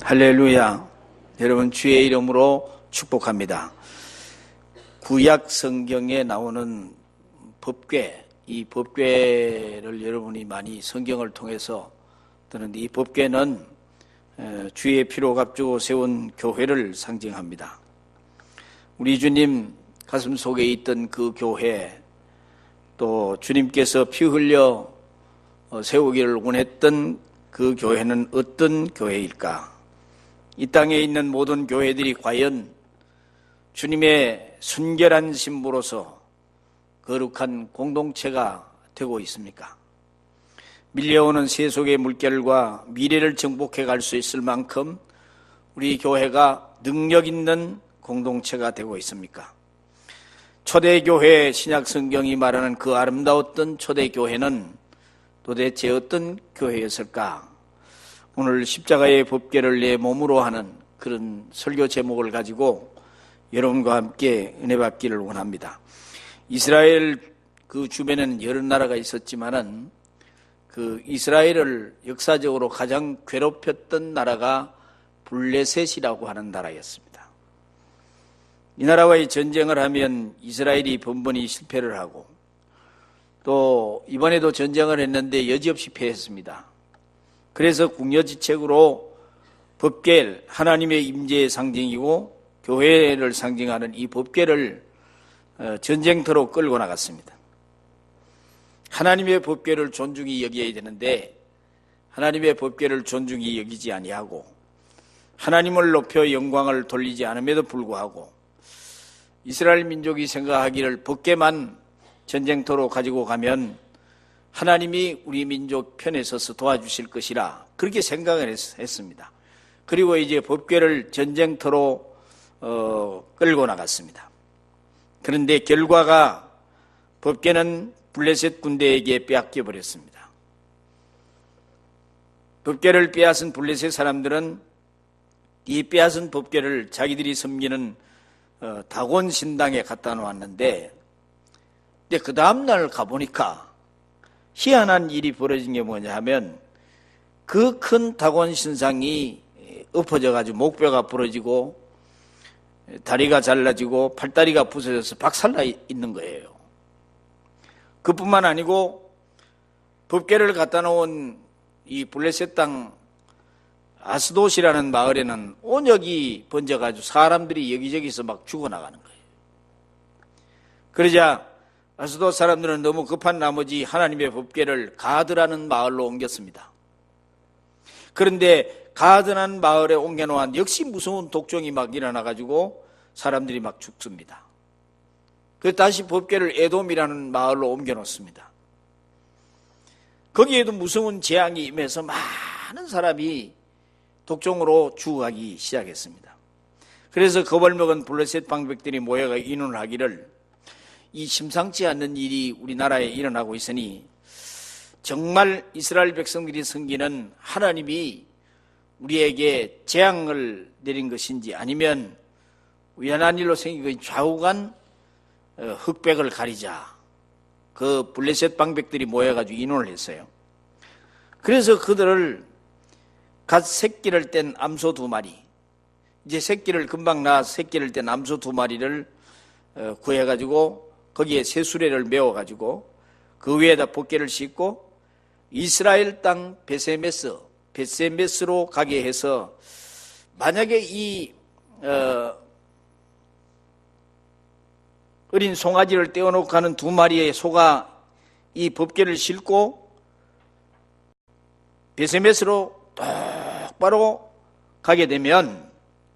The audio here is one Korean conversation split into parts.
할렐루야. 여러분 주의 이름으로 축복합니다. 구약 성경에 나오는 법궤, 이 법궤를 여러분이 많이 성경을 통해서 듣는데, 이 법궤는 주의 피로 값주고 세운 교회를 상징합니다. 우리 주님 가슴 속에 있던 그 교회, 또 주님께서 피 흘려 세우기를 원했던 그 교회는 어떤 교회일까? 이 땅에 있는 모든 교회들이 과연 주님의 순결한 신부로서 거룩한 공동체가 되고 있습니까? 밀려오는 세속의 물결과 미래를 정복해 갈 수 있을 만큼 우리 교회가 능력 있는 공동체가 되고 있습니까? 초대교회 신약 성경이 말하는 그 아름다웠던 초대교회는 도대체 어떤 교회였을까? 오늘 십자가의 법궤를 내 몸으로 하는 그런 설교 제목을 가지고 여러분과 함께 은혜 받기를 원합니다. 이스라엘 그 주변에는 여러 나라가 있었지만은 그 이스라엘을 역사적으로 가장 괴롭혔던 나라가 블레셋이라고 하는 나라였습니다. 이 나라와의 전쟁을 하면 이스라엘이 번번이 실패를 하고, 또 이번에도 전쟁을 했는데 여지없이 패했습니다. 그래서 궁여지책으로 법궤, 하나님의 임재의 상징이고 교회를 상징하는 이 법궤를 전쟁터로 끌고 나갔습니다. 하나님의 법궤를 존중히 여겨야 되는데 하나님의 법궤를 존중히 여기지 아니하고 하나님을 높여 영광을 돌리지 않음에도 불구하고 이스라엘 민족이 생각하기를 법궤만 전쟁터로 가지고 가면 하나님이 우리 민족 편에 서서 도와주실 것이라 그렇게 생각을 했습니다. 그리고 이제 법궤를 전쟁터로 끌고 나갔습니다. 그런데 결과가 법궤는 블레셋 군대에게 빼앗겨 버렸습니다. 법궤를 빼앗은 블레셋 사람들은 이 빼앗은 법궤를 자기들이 섬기는 다곤 신당에 갖다 놓았는데, 근데 그 다음날 가보니까 희한한 일이 벌어진 게 뭐냐 하면 그 큰 다곤 신상이 엎어져 가지고 목뼈가 부러지고 다리가 잘라지고 팔다리가 부서져서 박살나 있는 거예요. 그뿐만 아니고 법궤를 갖다 놓은 이 블레셋 땅 아스돗이라는 마을에는 온역이 번져가지고 사람들이 여기저기서 막 죽어나가는 거예요. 그러자 아스돗 사람들은 너무 급한 나머지 하나님의 법궤를 가드라는 마을로 옮겼습니다. 그런데 가드라는 마을에 옮겨놓은 역시 무서운 독종이 막 일어나가지고 사람들이 막 죽습니다. 그래서 다시 법궤를 에돔이라는 마을로 옮겨놓습니다. 거기에도 무서운 재앙이 임해서 많은 사람이 독종으로 죽어가기 시작했습니다. 그래서 겁을 먹은 블레셋 방백들이 모여가 의논을 하기를, 이 심상치 않는 일이 우리나라에 일어나고 있으니 정말 이스라엘 백성들이 섬기는 하나님이 우리에게 재앙을 내린 것인지 아니면 우연한 일로 생긴 것인지 좌우간 흑백을 가리자. 그 블레셋 방백들이 모여가지고 의논을 했어요. 그래서 그들을 갓 새끼를 뗀 암소 2마리, 이제 새끼를 금방 낳아서 새끼를 뗀 암소 2마리를 구해가지고 거기에 새수레를 메워가지고 그 위에다 법궤를 싣고 이스라엘 땅 베세메스로 가게 해서, 만약에 이 어린 송아지를 떼어놓고 가는 2마리의 소가 이 법궤를 싣고 베세메스로 똑바로 가게 되면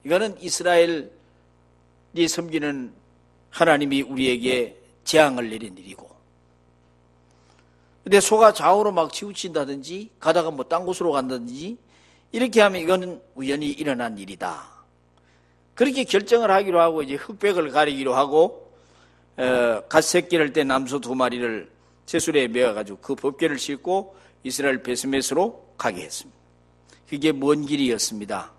이거는 이스라엘이 섬기는 하나님이 우리에게 재앙을 내린 일이고, 근데 소가 좌우로 막 치우친다든지 가다가 뭐 딴 곳으로 간다든지 이렇게 하면 이거는 우연히 일어난 일이다. 그렇게 결정을 하기로 하고 이제 흑백을 가리기로 하고 갓 새끼를 뗀 암소 2마리를 새수레에 메어가지고 그 법궤를 싣고 이스라엘 베스메스로 가게 했습니다. 그게 먼 길이었습니다.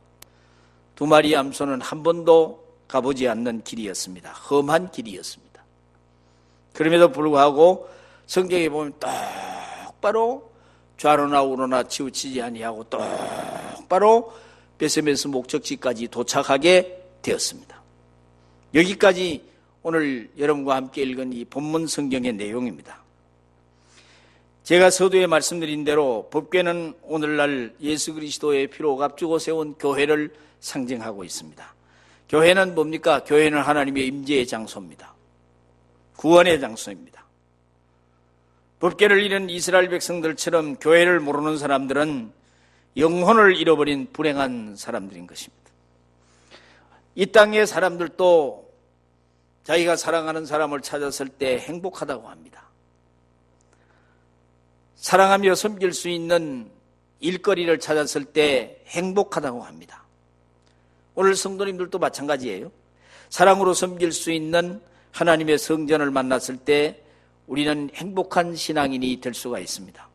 2마리 암소는 한 번도 가보지 않는 길이었습니다. 험한 길이었습니다. 그럼에도 불구하고 성경에 보면 똑바로 좌로나 우로나 치우치지 아니하고 똑바로 베세메스 목적지까지 도착하게 되었습니다. 여기까지 오늘 여러분과 함께 읽은 이 본문 성경의 내용입니다. 제가 서두에 말씀드린 대로 법궤는 오늘날 예수 그리스도의 피로 값주고 세운 교회를 상징하고 있습니다. 교회는 뭡니까? 교회는 하나님의 임재의 장소입니다. 구원의 장소입니다. 법궤를 잃은 이스라엘 백성들처럼 교회를 모르는 사람들은 영혼을 잃어버린 불행한 사람들인 것입니다. 이 땅의 사람들도 자기가 사랑하는 사람을 찾았을 때 행복하다고 합니다. 사랑하며 섬길 수 있는 일거리를 찾았을 때 행복하다고 합니다. 오늘 성도님들도 마찬가지예요. 사랑으로 섬길 수 있는 하나님의 성전을 만났을 때 우리는 행복한 신앙인이 될 수가 있습니다.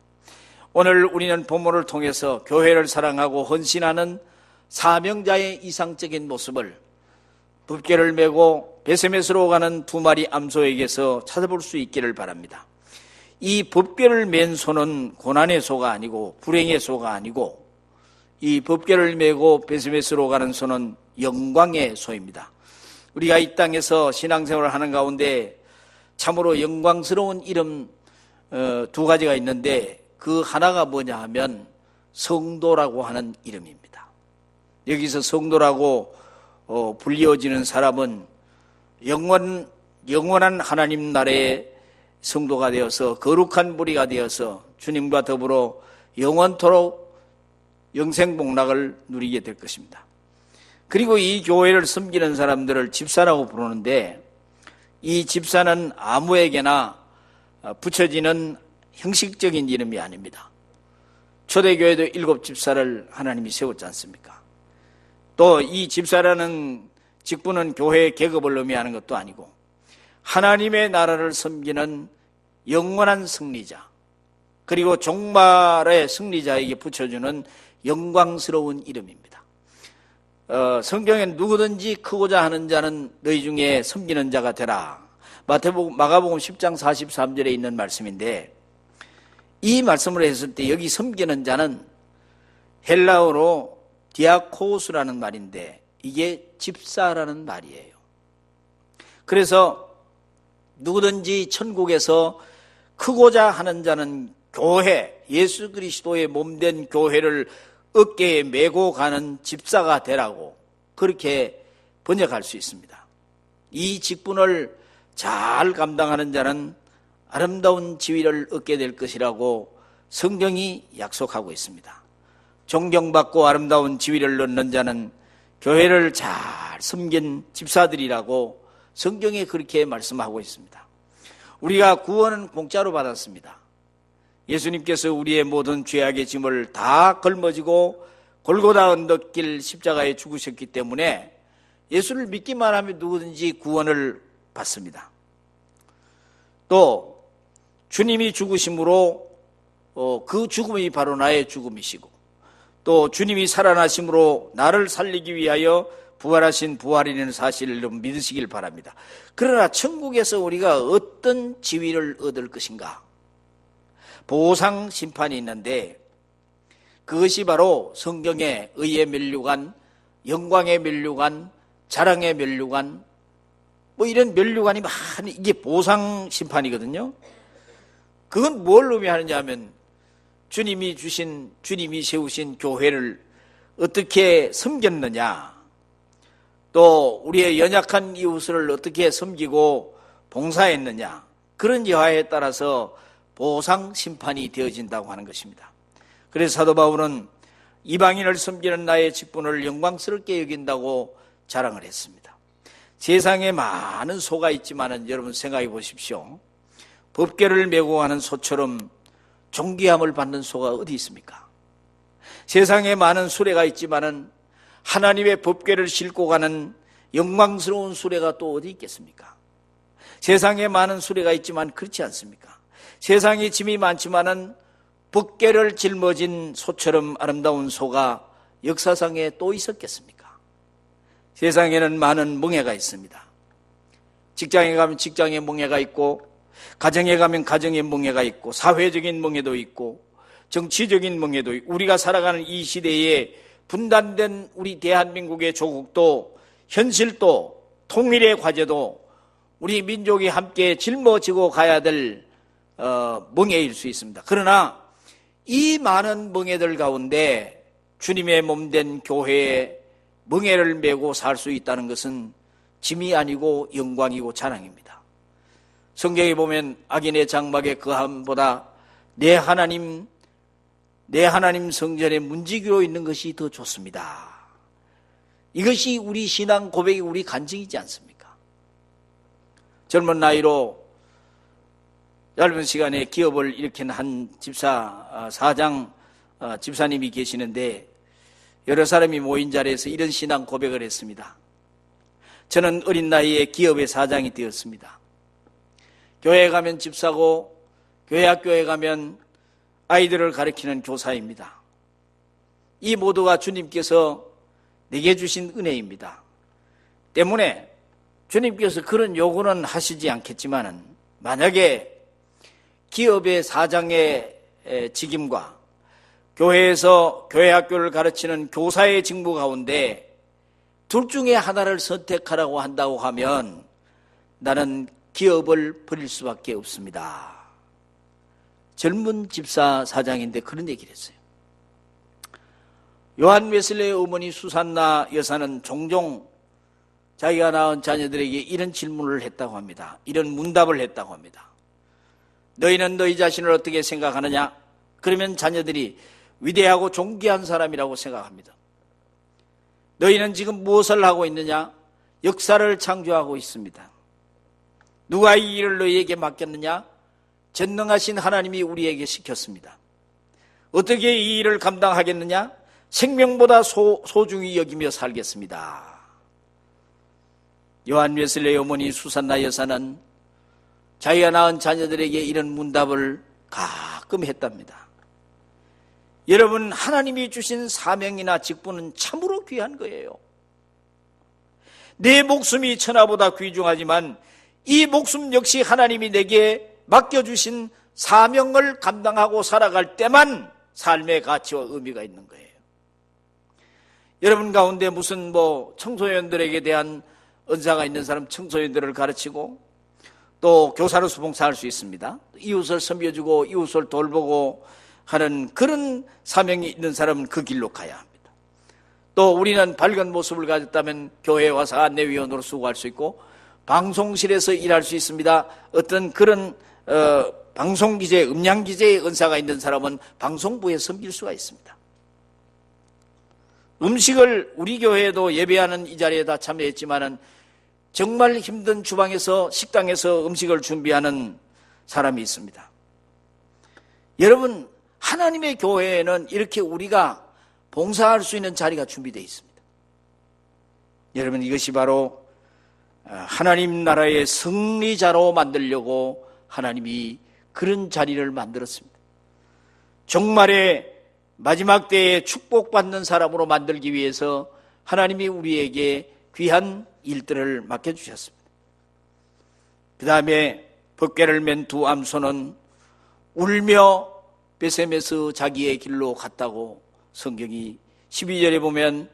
오늘 우리는 본문을 통해서 교회를 사랑하고 헌신하는 사명자의 이상적인 모습을 법궤를 메고 베세메스로 가는 두 마리 암소에게서 찾아볼 수 있기를 바랍니다. 이 법궤를 맨 소는 고난의 소가 아니고 불행의 소가 아니고 이 법궤를 메고 베세메스로 가는 소는 영광의 소입니다. 우리가 이 땅에서 신앙생활을 하는 가운데 참으로 영광스러운 이름 두 가지가 있는데 그 하나가 뭐냐 하면 성도라고 하는 이름입니다. 여기서 성도라고 불리워지는 사람은 영원한 하나님 나라의 성도가 되어서 거룩한 무리가 되어서 주님과 더불어 영원토록 영생복락을 누리게 될 것입니다. 그리고 이 교회를 섬기는 사람들을 집사라고 부르는데 이 집사는 아무에게나 붙여지는 형식적인 이름이 아닙니다. 초대교회도 7 집사를 하나님이 세웠지 않습니까? 또 이 집사라는 직분은 교회의 계급을 의미하는 것도 아니고 하나님의 나라를 섬기는 영원한 승리자 그리고 종말의 승리자에게 붙여주는 영광스러운 이름입니다. 성경엔 누구든지 크고자 하는 자는 너희 중에 섬기는 자가 되라. 마가복음 10장 43절에 있는 말씀인데 이 말씀을 했을 때 여기 섬기는 자는 헬라어로 디아코스라는 말인데 이게 집사라는 말이에요. 그래서 누구든지 천국에서 크고자 하는 자는 교회, 예수 그리스도의 몸된 교회를 어깨에 메고 가는 집사가 되라고 그렇게 번역할 수 있습니다. 이 직분을 잘 감당하는 자는 아름다운 지위를 얻게 될 것이라고 성경이 약속하고 있습니다. 존경받고 아름다운 지위를 얻는 자는 교회를 잘 섬긴 집사들이라고 성경에 그렇게 말씀하고 있습니다. 우리가 구원은 공짜로 받았습니다. 예수님께서 우리의 모든 죄악의 짐을 다 걸머지고 골고다 언덕길 십자가에 죽으셨기 때문에 예수를 믿기만 하면 누구든지 구원을 받습니다. 또 주님이 죽으심으로 그 죽음이 바로 나의 죽음이시고 또 주님이 살아나심으로 나를 살리기 위하여 부활하신 부활이라는 사실을 믿으시길 바랍니다. 그러나 천국에서 우리가 어떤 지위를 얻을 것인가? 보상 심판이 있는데 그것이 바로 성경에 의의 면류관, 영광의 면류관, 자랑의 면류관 이런 면류관이 많이 이게 보상 심판이거든요. 그건 뭘 의미하느냐 하면 주님이 세우신 교회를 어떻게 섬겼느냐, 또 우리의 연약한 이웃을 어떻게 섬기고 봉사했느냐, 그런 여하에 따라서 보상 심판이 되어진다고 하는 것입니다. 그래서 사도 바울은 이방인을 섬기는 나의 직분을 영광스럽게 여긴다고 자랑을 했습니다. 세상에 많은 소가 있지만은 여러분 생각해 보십시오. 법궤를 메고 가는 소처럼 존귀함을 받는 소가 어디 있습니까? 세상에 많은 수레가 있지만은 하나님의 법궤를 싣고 가는 영광스러운 수레가 또 어디 있겠습니까? 세상에 많은 수레가 있지만 그렇지 않습니까? 세상에 짐이 많지만은 법궤를 짊어진 소처럼 아름다운 소가 역사상에 또 있었겠습니까? 세상에는 많은 멍해가 있습니다. 직장에 가면 직장의 멍해가 있고, 가정에 가면 가정의 멍해가 있고, 사회적인 멍해도 있고, 정치적인 멍해도 있고, 우리가 살아가는 이 시대에 분단된 우리 대한민국의 조국도 현실도 통일의 과제도 우리 민족이 함께 짊어지고 가야 될 멍에일 수 있습니다. 그러나 이 많은 멍에들 가운데 주님의 몸된 교회에 멍에를 메고 살 수 있다는 것은 짐이 아니고 영광이고 자랑입니다. 성경에 보면 악인의 장막의 거함보다 내 하나님 성전에 문지기로 있는 것이 더 좋습니다. 이것이 우리 신앙 고백이 우리 간증이지 않습니까? 젊은 나이로 짧은 시간에 기업을 일으킨 한 사장 집사님이 계시는데 여러 사람이 모인 자리에서 이런 신앙 고백을 했습니다. 저는 어린 나이에 기업의 사장이 되었습니다. 교회에 가면 집사고 교회 학교에 가면 아이들을 가르치는 교사입니다. 이 모두가 주님께서 내게 주신 은혜입니다. 때문에 주님께서 그런 요구는 하시지 않겠지만은 만약에 기업의 사장의 직임과 교회에서 교회 학교를 가르치는 교사의 직무 가운데 둘 중에 하나를 선택하라고 한다고 하면 나는 기업을 버릴 수밖에 없습니다. 젊은 집사 사장인데 그런 얘기를 했어요. 요한 웨슬레의 어머니 수산나 여사는 종종 자기가 낳은 자녀들에게 이런 질문을 했다고 합니다. 이런 문답을 했다고 합니다. 너희는 너희 자신을 어떻게 생각하느냐? 그러면 자녀들이 위대하고 존귀한 사람이라고 생각합니다. 너희는 지금 무엇을 하고 있느냐? 역사를 창조하고 있습니다. 누가 이 일을 너희에게 맡겼느냐? 전능하신 하나님이 우리에게 시켰습니다. 어떻게 이 일을 감당하겠느냐? 생명보다 소중히 여기며 살겠습니다. 요한 웨슬레의 어머니 수산나 여사는 자기가 낳은 자녀들에게 이런 문답을 가끔 했답니다. 여러분, 하나님이 주신 사명이나 직분은 참으로 귀한 거예요. 내 목숨이 천하보다 귀중하지만 이 목숨 역시 하나님이 내게 맡겨주신 사명을 감당하고 살아갈 때만 삶의 가치와 의미가 있는 거예요. 여러분 가운데 무슨 청소년들에게 대한 은사가 있는 사람 청소년들을 가르치고 또 교사로 수봉사할 수 있습니다. 이웃을 섬겨주고 이웃을 돌보고 하는 그런 사명이 있는 사람은 그 길로 가야 합니다. 또 우리는 밝은 모습을 가졌다면 교회에 와서 안내위원으로 수고할 수 있고 방송실에서 일할 수 있습니다. 어떤 그런 방송기재, 음향기재의 은사가 있는 사람은 방송부에 섬길 수가 있습니다. 음식을 우리 교회에도 예배하는 이 자리에 다 참여했지만은 정말 힘든 주방에서 식당에서 음식을 준비하는 사람이 있습니다. 여러분, 하나님의 교회에는 이렇게 우리가 봉사할 수 있는 자리가 준비되어 있습니다. 여러분, 이것이 바로 하나님 나라의 승리자로 만들려고 하나님이 그런 자리를 만들었습니다. 종말의 마지막 때에 축복받는 사람으로 만들기 위해서 하나님이 우리에게 귀한 일들을 맡겨주셨습니다. 그 다음에 법궤를 맨 두 암소는 울며 베셈에서 자기의 길로 갔다고 성경이 12절에 보면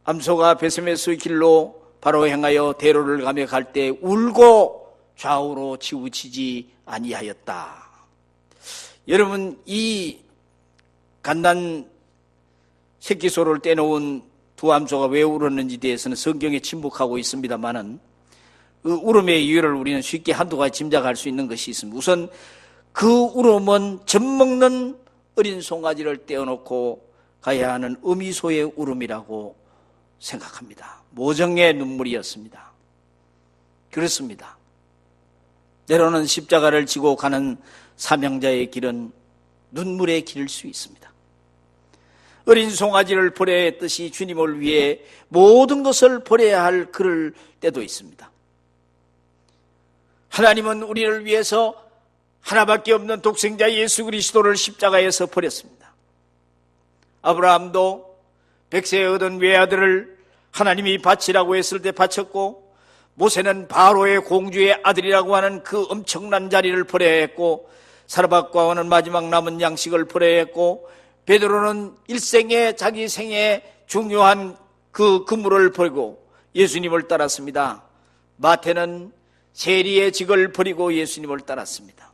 암소가 베셈에서의 길로 바로 행하여 대로를 가며 갈 때 울고 좌우로 치우치지 아니하였다. 여러분, 이 갓난 새끼소를 떼놓은 두 암소가 왜 울었는지 대해서는 성경에 침묵하고 있습니다만은 그 울음의 이유를 우리는 쉽게 한두 가지 짐작할 수 있는 것이 있습니다. 우선 그 울음은 젖먹는 어린 송아지를 떼어놓고 가야 하는 어미소의 울음이라고 생각합니다. 모정의 눈물이었습니다. 그렇습니다. 때로는 십자가를 지고 가는 사명자의 길은 눈물의 길일 수 있습니다. 어린 송아지를 버려야 했듯이 주님을 위해 모든 것을 버려야 할 그럴 때도 있습니다. 하나님은 우리를 위해서 하나밖에 없는 독생자 예수 그리스도를 십자가에서 버렸습니다. 아브라함도 백세에 얻은 외아들을 하나님이 바치라고 했을 때 바쳤고, 모세는 바로의 공주의 아들이라고 하는 그 엄청난 자리를 버려야 했고, 사르밧과는 마지막 남은 양식을 버려야 했고, 베드로는 일생에 자기 생애 중요한 그 그물을 버리고 예수님을 따랐습니다. 마태는 세리의 직을 버리고 예수님을 따랐습니다.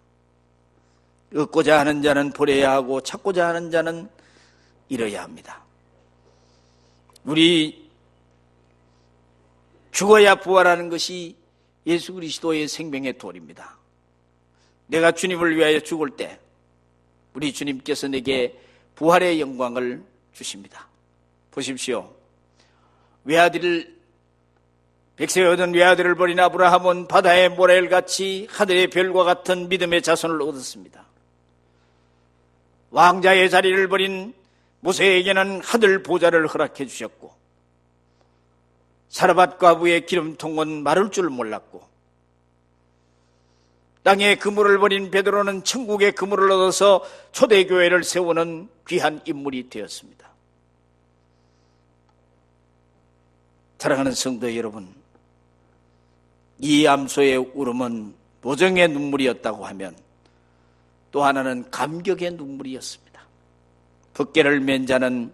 얻고자 하는 자는 버려야 하고 찾고자 하는 자는 잃어야 합니다. 우리 죽어야 부활하는 것이 예수 그리스도의 생명의 도리입니다. 내가 주님을 위하여 죽을 때 우리 주님께서 내게 부활의 영광을 주십니다. 보십시오. 백세에 얻은 외아들을 버린 아브라함은 바다의 모래같이 하늘의 별과 같은 믿음의 자손을 얻었습니다. 왕자의 자리를 버린 모세에게는 하늘 보좌를 허락해 주셨고, 사르밧 과부의 기름통은 마를 줄 몰랐고, 땅의 그물을 버린 베드로는 천국의 그물을 얻어서 초대교회를 세우는 귀한 인물이 되었습니다. 사랑하는 성도 여러분, 이 암소의 울음은 보정의 눈물이었다고 하면 또 하나는 감격의 눈물이었습니다. 법궤를 맨 자는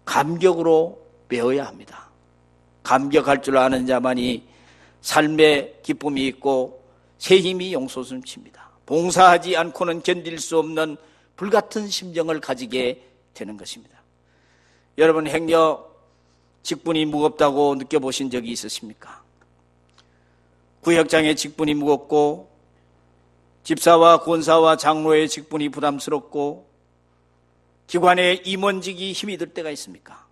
감격으로 메어야 합니다. 감격할 줄 아는 자만이 삶의 기쁨이 있고 새 힘이 용솟음칩니다. 봉사하지 않고는 견딜 수 없는 불같은 심정을 가지게 되는 것입니다. 여러분, 행여 직분이 무겁다고 느껴보신 적이 있으십니까? 구역장의 직분이 무겁고 집사와 권사와 장로의 직분이 부담스럽고 기관의 임원직이 힘이 들 때가 있습니까?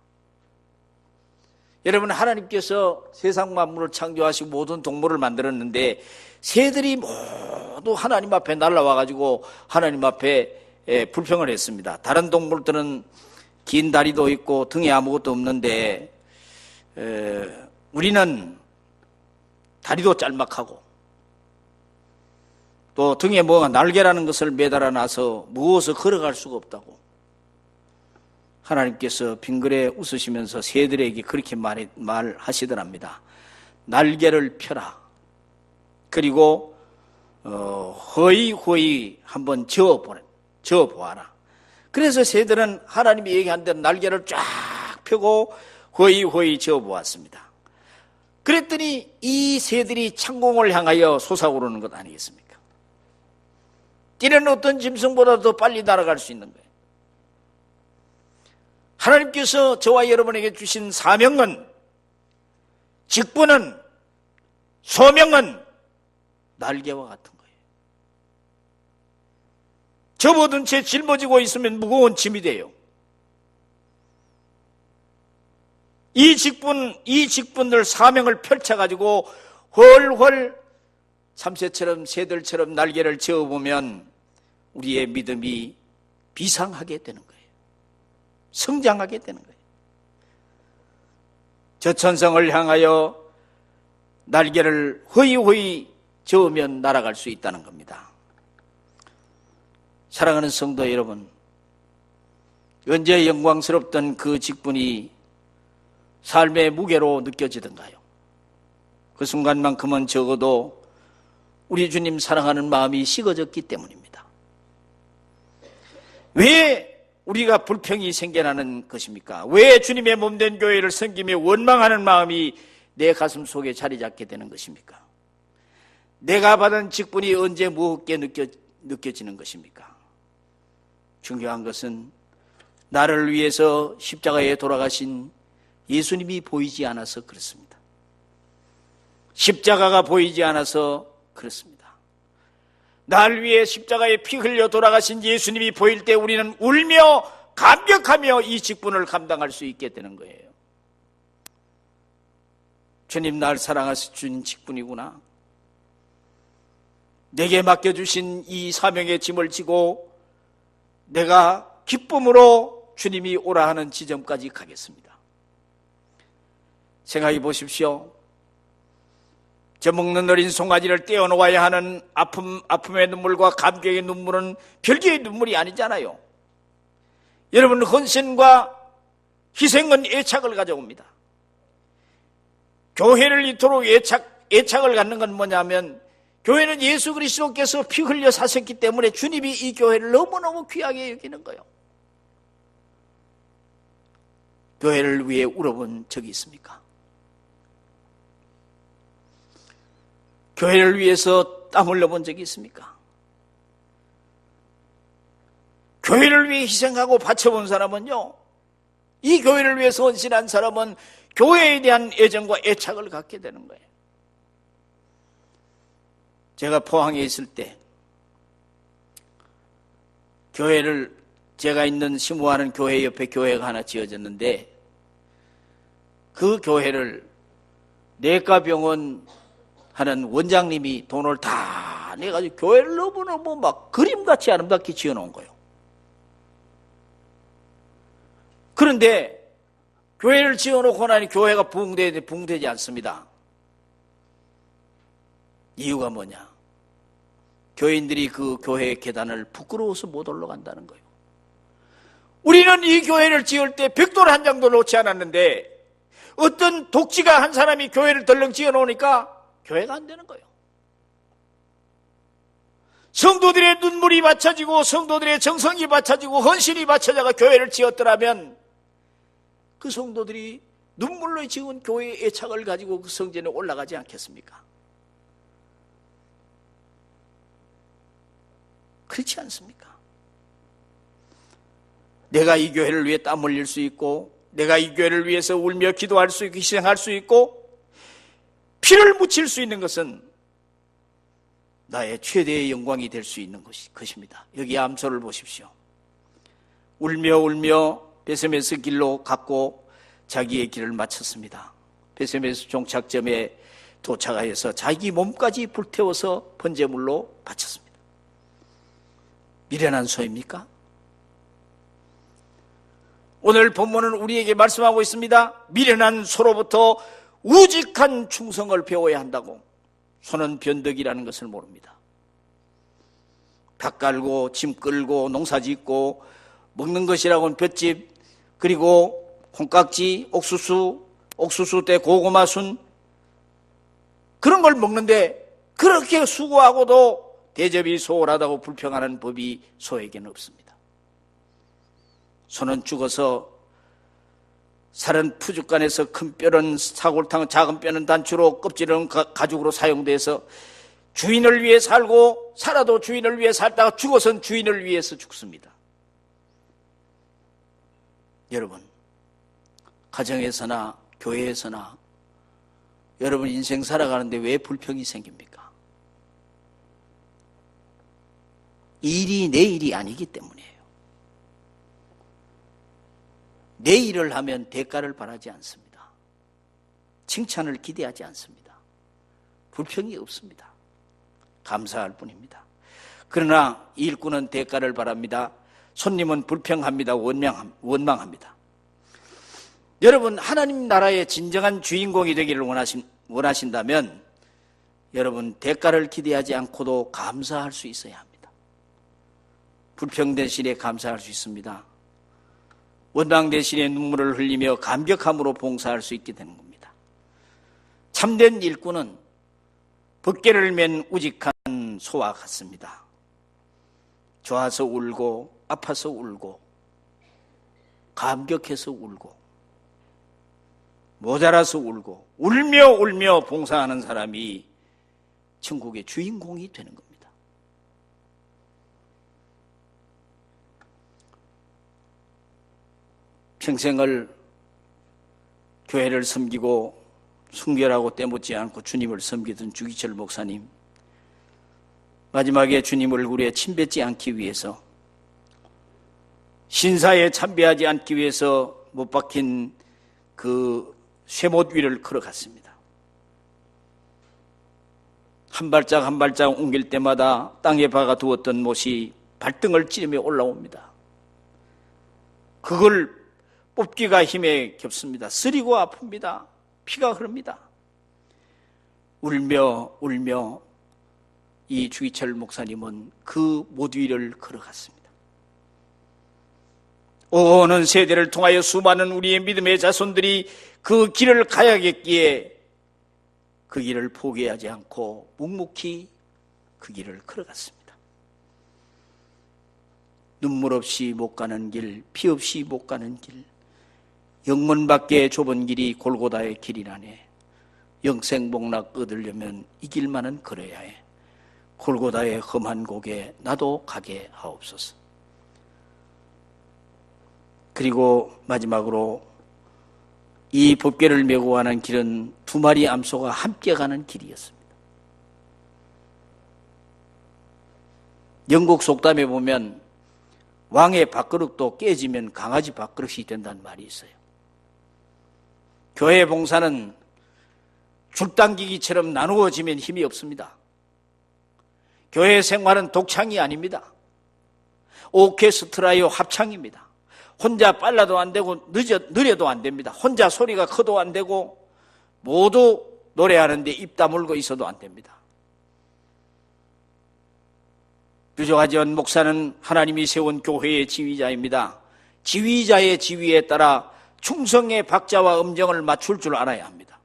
여러분, 하나님께서 세상 만물을 창조하시고 모든 동물을 만들었는데 새들이 모두 하나님 앞에 날아와가지고 하나님 앞에 불평을 했습니다. 다른 동물들은 긴 다리도 있고 등에 아무것도 없는데 우리는 다리도 짤막하고 또 등에 뭐가 날개라는 것을 매달아 놔서 무엇을 걸어갈 수가 없다고 하나님께서 빙그레 웃으시면서 새들에게 그렇게 말하시더랍니다. 날개를 펴라. 그리고 허이 한번 저어보아라. 그래서 새들은 하나님이 얘기한 대로 날개를 쫙 펴고 허이 저어보았습니다. 그랬더니 이 새들이 창공을 향하여 솟아오르는 것 아니겠습니까? 뛰는 어떤 짐승보다도 빨리 날아갈 수 있는 거예요. 하나님께서 저와 여러분에게 주신 사명은, 직분은, 소명은 날개와 같은 거예요. 접어둔 채 짊어지고 있으면 무거운 짐이 돼요. 이 직분들 사명을 펼쳐가지고 훨훨 참새처럼 새들처럼 날개를 저어보면 우리의 믿음이 비상하게 되는 거예요. 성장하게 되는 거예요. 저 천성을 향하여 날개를 허이 저으면 날아갈 수 있다는 겁니다. 사랑하는 성도 여러분, 언제 영광스럽던 그 직분이 삶의 무게로 느껴지던가요? 그 순간만큼은 적어도 우리 주님 사랑하는 마음이 식어졌기 때문입니다. 왜 우리가 불평이 생겨나는 것입니까? 왜 주님의 몸된 교회를 섬기며 원망하는 마음이 내 가슴 속에 자리 잡게 되는 것입니까? 내가 받은 직분이 언제 무겁게 느껴지는 것입니까? 중요한 것은 나를 위해서 십자가에 돌아가신 예수님이 보이지 않아서 그렇습니다. 십자가가 보이지 않아서 그렇습니다. 날 위해 십자가에 피 흘려 돌아가신 예수님이 보일 때 우리는 울며 감격하며 이 직분을 감당할 수 있게 되는 거예요. 주님, 날 사랑하셔 주신 직분이구나. 내게 맡겨주신 이 사명의 짐을 지고 내가 기쁨으로 주님이 오라 하는 지점까지 가겠습니다. 생각해 보십시오. 저 먹는 어린 송아지를 떼어놓아야 하는 아픔의 눈물과 감격의 눈물은 별개의 눈물이 아니잖아요. 여러분, 헌신과 희생은 애착을 가져옵니다. 교회를 이토록 애착을 갖는 건 뭐냐면, 교회는 예수 그리스도께서 피 흘려 사셨기 때문에 주님이 이 교회를 너무너무 귀하게 여기는 거예요. 교회를 위해 울어본 적이 있습니까? 교회를 위해서 땀 흘려본 적이 있습니까? 교회를 위해 희생하고 바쳐본 사람은요, 이 교회를 위해서 헌신한 사람은 교회에 대한 애정과 애착을 갖게 되는 거예요. 제가 포항에 있을 때 교회를, 제가 있는 심우하는 교회 옆에 교회가 하나 지어졌는데 그 교회를 내과병원 하는 원장님이 돈을 다 내가지고 교회를 너무너무 막 그림같이 아름답게 지어놓은 거예요. 그런데 교회를 지어놓고 나니 교회가 부흥되지 않습니다. 이유가 뭐냐? 교인들이 그 교회의 계단을 부끄러워서 못 올라간다는 거예요. 우리는 이 교회를 지을 때 벽돌 한 장도 놓지 않았는데 어떤 독지가 한 사람이 교회를 덜렁 지어놓으니까 교회가 안 되는 거예요. 성도들의 눈물이 바쳐지고 성도들의 정성이 바쳐지고 헌신이 바쳐져가 교회를 지었더라면 그 성도들이 눈물로 지은 교회의 애착을 가지고 그 성전에 올라가지 않겠습니까? 그렇지 않습니까? 내가 이 교회를 위해 땀 흘릴 수 있고 내가 이 교회를 위해서 울며 기도할 수 있고 희생할 수 있고 피를 묻힐 수 있는 것은 나의 최대의 영광이 될 수 있는 것입니다. 여기 암소를 보십시오. 울며 베세메스 길로 갔고 자기의 길을 마쳤습니다. 베세메스 종착점에 도착하여서 자기 몸까지 불태워서 번제물로 바쳤습니다. 미련한 소입니까? 오늘 본문은 우리에게 말씀하고 있습니다. 미련한 소로부터 우직한 충성을 배워야 한다고. 소는 변덕이라는 것을 모릅니다. 닭 깔고 짐 끌고 농사 짓고 먹는 것이라고는 볏짚, 그리고 콩깍지, 옥수수 때 고구마 순, 그런 걸 먹는데 그렇게 수고하고도 대접이 소홀하다고 불평하는 법이 소에게는 없습니다. 소는 죽어서 살은 푸죽간에서 큰 뼈는 사골탕, 작은 뼈는 단추로, 껍질은 가죽으로 사용돼서 주인을 위해 살고 살아도 주인을 위해 살다가 죽어선 주인을 위해서 죽습니다. 여러분, 가정에서나 교회에서나 여러분 인생 살아가는데 왜 불평이 생깁니까? 일이 내 일이 아니기 때문이에요. 내 일을 하면 대가를 바라지 않습니다. 칭찬을 기대하지 않습니다. 불평이 없습니다. 감사할 뿐입니다. 그러나 일꾼은 대가를 바랍니다. 손님은 불평합니다. 원망합니다. 여러분, 하나님 나라의 진정한 주인공이 되기를 원하신다면 여러분 대가를 기대하지 않고도 감사할 수 있어야 합니다. 불평 대신에 감사할 수 있습니다. 원망 대신에 눈물을 흘리며 감격함으로 봉사할 수 있게 되는 겁니다. 참된 일꾼은 벗개를 맨 우직한 소와 같습니다. 좋아서 울고 아파서 울고 감격해서 울고 모자라서 울고 울며 봉사하는 사람이 천국의 주인공이 되는 겁니다. 평생을 교회를 섬기고 순결하고 때묻지 않고 주님을 섬기던 주기철 목사님, 마지막에 주님 얼굴에 침 뱉지 않기 위해서, 신사에 참배하지 않기 위해서 못 박힌 그 쇠못 위를 걸어갔습니다. 한 발짝 한 발짝 옮길 때마다 땅에 박아 두었던 못이 발등을 찌르며 올라옵니다. 그걸 뽑기가 힘에 겹습니다. 쓰리고 아픕니다. 피가 흐릅니다. 울며 이 주기철 목사님은 그 못 위를 걸어갔습니다. 오는 세대를 통하여 수많은 우리의 믿음의 자손들이 그 길을 가야겠기에 그 길을 포기하지 않고 묵묵히 그 길을 걸어갔습니다. 눈물 없이 못 가는 길, 피 없이 못 가는 길, 영문 밖에 좁은 길이 골고다의 길이라네. 영생복락 얻으려면 이 길만은 걸어야 해. 골고다의 험한 곳에 나도 가게 하옵소서. 그리고 마지막으로 이 법궤를 메고 가는 길은 두 마리 암소가 함께 가는 길이었습니다. 영국 속담에 보면 왕의 밥그릇도 깨지면 강아지 밥그릇이 된다는 말이 있어요. 교회 봉사는 줄당기기처럼 나누어지면 힘이 없습니다. 교회 생활은 독창이 아닙니다. 오케스트라요 합창입니다. 혼자 빨라도 안 되고 느려도 안 됩니다. 혼자 소리가 커도 안 되고 모두 노래하는데 입 다물고 있어도 안 됩니다. 유조하지원 목사는 하나님이 세운 교회의 지휘자입니다. 지휘자의 지휘에 따라 충성의 박자와 음정을 맞출 줄 알아야 합니다.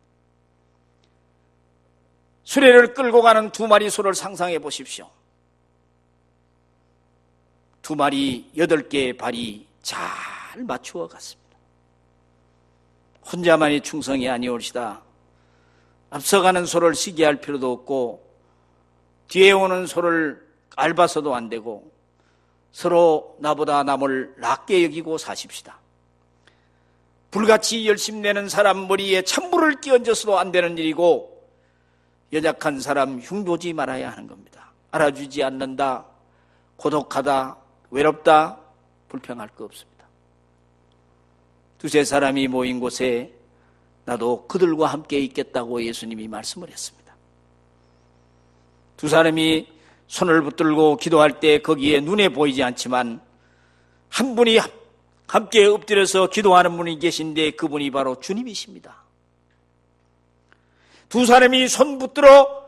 수레를 끌고 가는 두 마리 소를 상상해 보십시오. 두 마리 8개의 발이 잘 맞추어 갔습니다. 혼자만의 충성이 아니올시다. 앞서가는 소를 시기할 필요도 없고 뒤에 오는 소를 밟아서도 안 되고 서로 나보다 남을 낮게 여기고 사십시다. 불같이 열심내는 사람 머리에 찬물을 끼얹어서도 안 되는 일이고 연약한 사람 흉보지 말아야 하는 겁니다. 알아주지 않는다, 고독하다, 외롭다, 불평할 거 없습니다. 두세 사람이 모인 곳에 나도 그들과 함께 있겠다고 예수님이 말씀을 했습니다. 두 사람이 손을 붙들고 기도할 때 거기에 눈에 보이지 않지만 한 분이 함께 엎드려서 기도하는 분이 계신데 그분이 바로 주님이십니다. 두 사람이 손 붙들어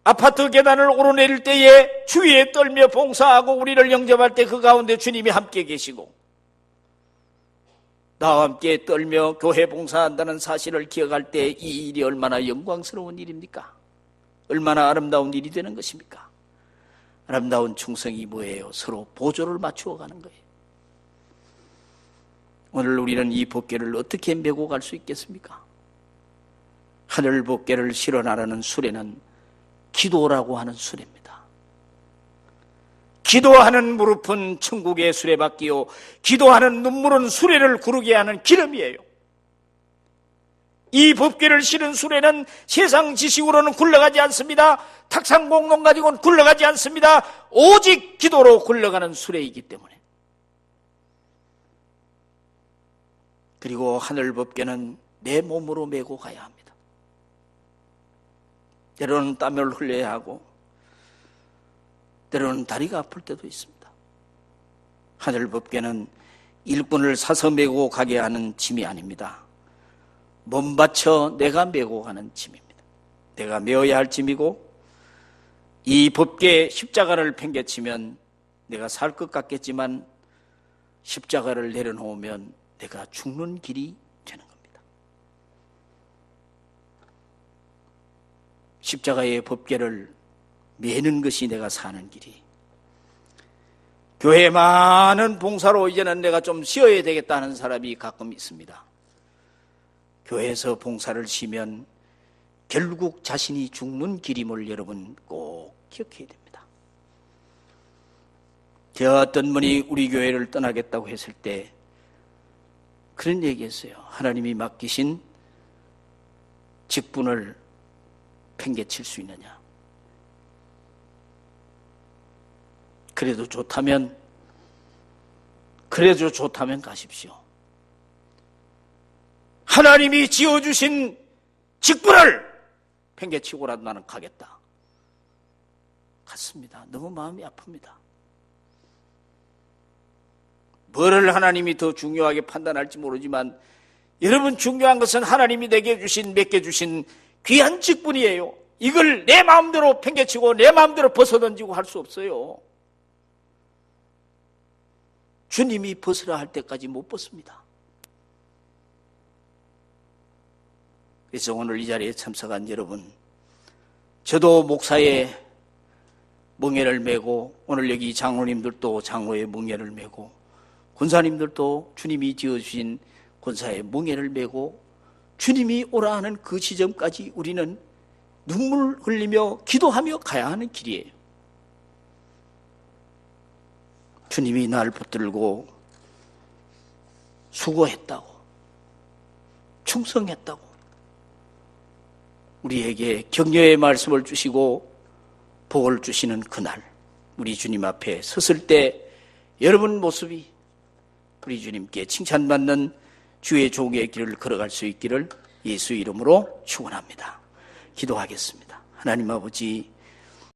아파트 계단을 오르내릴 때에 주위에 떨며 봉사하고 우리를 영접할 때 그 가운데 주님이 함께 계시고 나와 함께 떨며 교회 봉사한다는 사실을 기억할 때 이 일이 얼마나 영광스러운 일입니까? 얼마나 아름다운 일이 되는 것입니까? 아름다운 충성이 뭐예요? 서로 보조를 맞추어 가는 거예요. 오늘 우리는 이 법궤를 어떻게 메고 갈 수 있겠습니까? 하늘 법궤를 실어 나르는 수레는 기도라고 하는 수레입니다. 기도하는 무릎은 천국의 수레바퀴요 기도하는 눈물은 수레를 구르게 하는 기름이에요. 이 법궤를 실은 수레는 세상 지식으로는 굴러가지 않습니다. 탁상공론 가지고는 굴러가지 않습니다. 오직 기도로 굴러가는 수레이기 때문에. 그리고 하늘 법궤는 내 몸으로 메고 가야 합니다. 때로는 땀을 흘려야 하고 때로는 다리가 아플 때도 있습니다. 하늘 법궤는 일꾼을 사서 메고 가게 하는 짐이 아닙니다. 몸 바쳐 내가 메고 가는 짐입니다. 내가 메어야 할 짐이고 이 법궤 십자가를 팽개치면 내가 살 것 같겠지만 십자가를 내려놓으면 내가 죽는 길이 되는 겁니다. 십자가의 법궤를 매는 것이 내가 사는 길이. 교회 많은 봉사로 이제는 내가 좀 쉬어야 되겠다 하는 사람이 가끔 있습니다. 교회에서 봉사를 쉬면 결국 자신이 죽는 길임을 여러분 꼭 기억해야 됩니다. 제가 어떤 분이 우리 교회를 떠나겠다고 했을 때 그런 얘기했어요. 하나님이 맡기신 직분을 팽개칠 수 있느냐. 그래도 좋다면 가십시오. 하나님이 지어주신 직분을 팽개치고라도 나는 가겠다. 갔습니다. 너무 마음이 아픕니다. 뭐를 하나님이 더 중요하게 판단할지 모르지만 여러분 중요한 것은 하나님이 내게 주신 맡겨주신 귀한 직분이에요. 이걸 내 마음대로 팽개치고 내 마음대로 벗어던지고 할 수 없어요. 주님이 벗으라 할 때까지 못 벗습니다. 그래서 오늘 이 자리에 참석한 여러분, 저도 목사의 멍에를 메고 오늘 여기 장로님들도 장로의 멍에를 메고 군사님들도 주님이 지어주신 권사의 멍에를 메고 주님이 오라 하는 그 지점까지 우리는 눈물 흘리며 기도하며 가야 하는 길이에요. 주님이 날 붙들고 수고했다고, 충성했다고 우리에게 격려의 말씀을 주시고 복을 주시는 그날, 우리 주님 앞에 섰을 때 여러분 모습이 우리 주님께 칭찬받는 주의 종의 길을 걸어갈 수 있기를 예수 이름으로 축원합니다. 기도하겠습니다. 하나님 아버지,